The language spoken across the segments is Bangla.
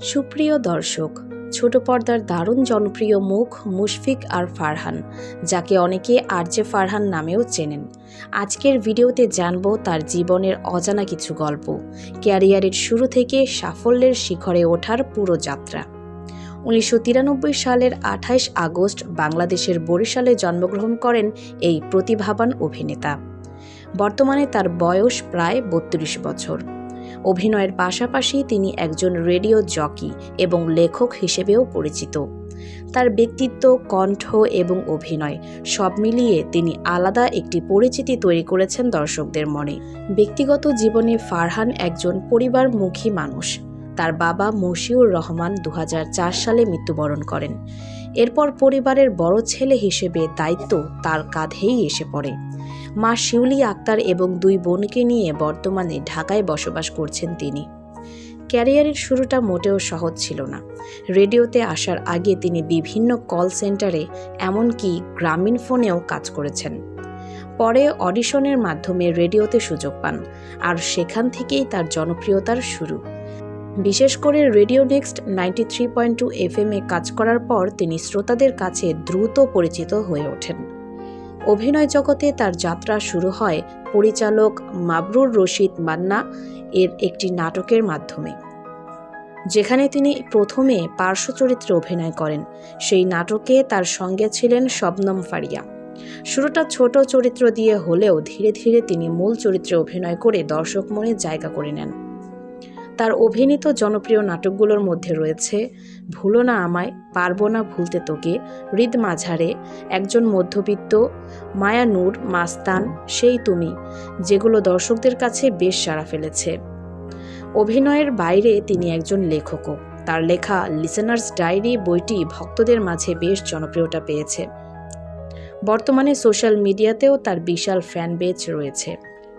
সুপ্রিয় দর্শক, ছোট পর্দার দারুণ জনপ্রিয় মুখ মুশফিক আর ফারহান, যাকে অনেকে আরজে ফারহান নামেও চেনেন। আজকের ভিডিওতে জানবো তার জীবনের অজানা কিছু গল্প, ক্যারিয়ারের শুরু থেকে সাফল্যের শিখরে ওঠার পুরো যাত্রা। 1993 সালের 28 আগস্ট বাংলাদেশের বরিশালে জন্মগ্রহণ করেন এই প্রতিভাবান অভিনেতা। বর্তমানে তার বয়স প্রায় 32 বছর। অভিনয়ের পাশাপাশি তিনি একজন রেডিও জকি এবং লেখক হিসেবেও পরিচিত। তার ব্যক্তিত্ব, কণ্ঠ এবং অভিনয় সব মিলিয়ে তিনি আলাদা একটি পরিচিতি তৈরি করেছেন দর্শকদের মনে। ব্যক্তিগত জীবনে ফারহান একজন পরিবারমুখী মানুষ। তার বাবা মশিউর রহমান 2004 সালে মৃত্যুবরণ করেন। এরপর পরিবারের বড় ছেলে হিসেবে দায়িত্ব তার কাঁধেই এসে পড়ে। মা শিউলি আক্তার এবং 2 বোনকে নিয়ে বর্তমানে ঢাকায় বসবাস করছেন তিনি। ক্যারিয়ারের শুরুটা মোটেও সহজ ছিল না। রেডিওতে আসার আগে তিনি বিভিন্ন কল সেন্টারে, এমনকি গ্রামীণ ফোনেও কাজ করেছেন। পরে অডিশনের মাধ্যমে রেডিওতে সুযোগ পান, আর সেখান থেকেই তার জনপ্রিয়তার শুরু। বিশেষ করে রেডিও নেক্সট 93.2 FM এ কাজ করার পর তিনি শ্রোতাদের কাছে দ্রুত পরিচিত হয়ে ওঠেন। অভিনয় জগতে তার যাত্রা শুরু হয় পরিচালক মাবরুর রশিদ মান্না এর একটি নাটকের মাধ্যমে, যেখানে তিনি প্রথমে পার্শ্ব চরিত্রে অভিনয় করেন। সেই নাটকে তার সঙ্গে ছিলেন শবনম ফারিয়া। শুরুটা ছোট চরিত্র দিয়ে হলেও ধীরে ধীরে তিনি মূল চরিত্রে অভিনয় করে দর্শক মনে জায়গা করে নেন। তার অভিনীত জনপ্রিয় নাটকগুলোর মধ্যে রয়েছে ভুলো না আমায়, পারবো না ভুলতে তোকে, হৃদ মাঝারে, একজন মধ্যবিত্ত, মায়া নূর, মাস্তান, সেই তুমি, যেগুলো দর্শকদের কাছে বেশ সাড়া ফেলেছে। অভিনয়ের বাইরে তিনি একজন লেখকও। তার লেখা লিসেনার্স ডায়েরি বইটি ভক্তদের মাঝে বেশ জনপ্রিয়তা পেয়েছে। বর্তমানে সোশ্যাল মিডিয়াতেও তার বিশাল ফ্যান বেজ রয়েছে।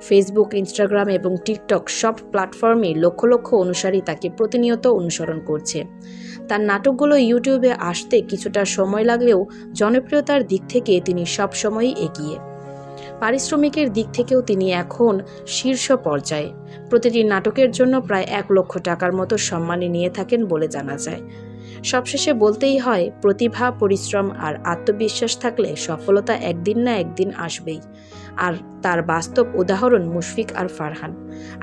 ফেসবুক, ইনস্টাগ্রাম এবং টিকটক সব প্ল্যাটফর্মে লক্ষ লক্ষ অনুসারী তাকে প্রতিনিয়ত অনুসরণ করছে। তার নাটকগুলো ইউটিউবে আসতে কিছুটা সময় লাগলেও জনপ্রিয়তার দিক থেকে তিনি সবসময়ই এগিয়ে। পারিশ্রমিকের দিক থেকেও তিনি এখন শীর্ষ পর্যায়ে। প্রতিটি নাটকের জন্য প্রায় 1 লক্ষ টাকার মতো সম্মানী নিয়ে থাকেন বলে জানা যায়। সবশেষে বলতেই হয়, প্রতিভা, পরিশ্রম আর আত্মবিশ্বাস থাকলে সফলতা একদিন না একদিন আসবেই। আর তার বাস্তব উদাহরণ মুশফিক আর ফারহান।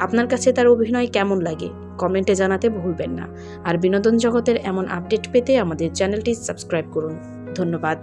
আপনার কাছে তার অভিনয় কেমন লাগে কমেন্টে জানাতে ভুলবেন না। আর বিনোদন জগতের এমন আপডেট পেতে আমাদের চ্যানেলটি সাবস্ক্রাইব করুন। ধন্যবাদ।